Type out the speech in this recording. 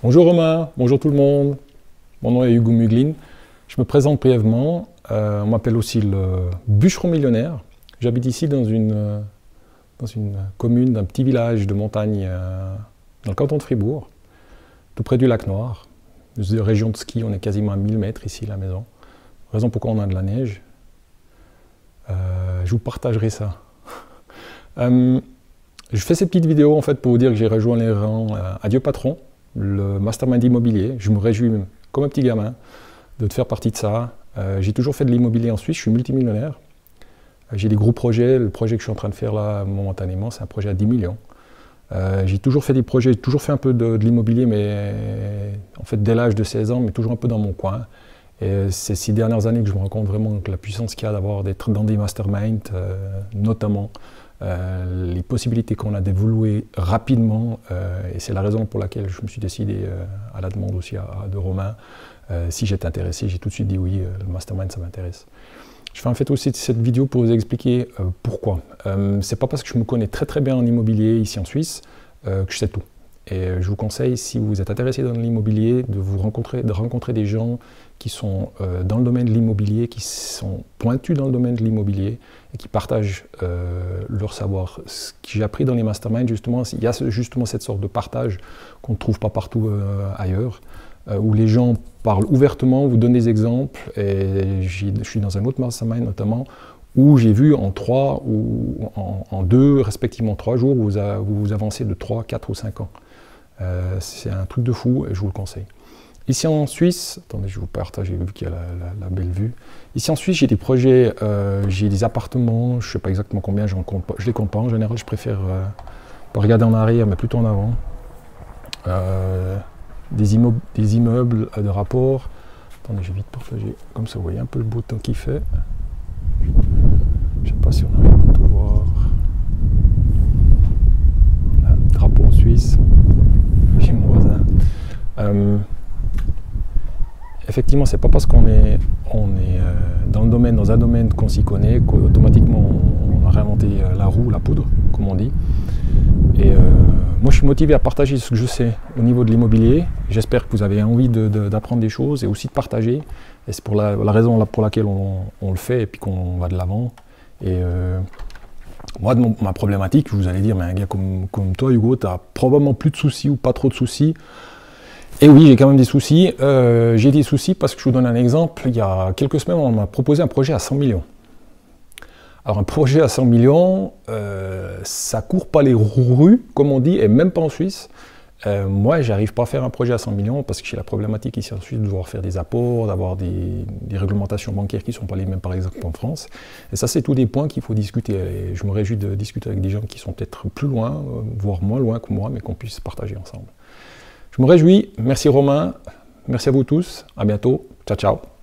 Bonjour Romain, bonjour tout le monde. Mon nom est Hugo Muglin. Je me présente brièvement. On m'appelle aussi le bûcheron millionnaire. J'habite ici dans une commune d'un petit village de montagne dans le canton de Fribourg, tout près du lac Noir. Une région de ski, on est quasiment à 1000 mètres ici, la maison. Raison pourquoi on a de la neige. Je vous partagerai ça. Je fais cette petite vidéo en fait pour vous dire que j'ai rejoint les rangs Adieu Patron, le mastermind immobilier. Je me réjouis comme un petit gamin de faire partie de ça. J'ai toujours fait de l'immobilier en Suisse, je suis multimillionnaire. J'ai des gros projets. Le projet que je suis en train de faire là momentanément, c'est un projet à 10 millions. J'ai toujours fait des projets, j'ai toujours fait un peu de l'immobilier, mais en fait dès l'âge de 16 ans, mais toujours un peu dans mon coin. Et ces 6 dernières années que je me rends compte vraiment que la puissance qu'il y a d'être dans des masterminds, notamment les possibilités qu'on a d'évoluer rapidement, et c'est la raison pour laquelle je me suis décidé, à la demande aussi de Romain, si j'étais intéressé, j'ai tout de suite dit oui, le mastermind ça m'intéresse. Je fais en fait aussi cette vidéo pour vous expliquer pourquoi. C'est pas parce que je me connais très bien en immobilier ici en Suisse que je sais tout. Et je vous conseille, si vous êtes intéressé dans l'immobilier, de rencontrer des gens qui sont dans le domaine de l'immobilier, qui sont pointus dans le domaine de l'immobilier et qui partagent leur savoir. Ce que j'ai appris dans les masterminds, justement, il y a justement cette sorte de partage qu'on ne trouve pas partout ailleurs, où les gens parlent ouvertement, vous donnent des exemples. Et je suis dans un autre mastermind notamment, où j'ai vu en 3 ou en 2, respectivement 3 jours, vous avancez de 3, 4 ou 5 ans. C'est un truc de fou et je vous le conseille. Ici en Suisse, attendez, je vais vous partager vu qu'il y a la belle vue. Ici en Suisse, j'ai des projets, j'ai des appartements, je ne sais pas exactement combien, je ne les compte pas. En général, je préfère pas regarder en arrière, mais plutôt en avant. Des immeubles de rapport. Attendez, je vais vite partager. Comme ça, vous voyez un peu le beau temps qu'il fait. Je ne sais pas si on arrive à tout voir. Là, drapeau suisse. J'ai mon voisin. Effectivement, c'est pas parce qu'on est dans un domaine qu'on s'y connaît qu'automatiquement on a réinventé la roue, la poudre, comme on dit. Et moi, je suis motivé à partager ce que je sais au niveau de l'immobilier. J'espère que vous avez envie d'apprendre des choses et aussi de partager. Et c'est pour la raison pour laquelle on le fait et puis qu'on va de l'avant. Et moi, ma problématique, vous allez dire, mais un gars comme toi, Hugo, tu as probablement plus de soucis ou pas trop de soucis. Et oui, j'ai quand même des soucis. J'ai des soucis parce que je vous donne un exemple. Il y a quelques semaines, on m'a proposé un projet à 100 millions. Alors un projet à 100 millions, ça court pas les rues, comme on dit, et même pas en Suisse. Moi, j'arrive pas à faire un projet à 100 millions parce que j'ai la problématique ici en Suisse de devoir faire des apports, d'avoir des réglementations bancaires qui ne sont pas les mêmes par exemple qu'en France. Et ça, c'est tous des points qu'il faut discuter. Et je me réjouis de discuter avec des gens qui sont peut-être plus loin, voire moins loin que moi, mais qu'on puisse partager ensemble. Je me réjouis. Merci Romain. Merci à vous tous. À bientôt. Ciao, ciao.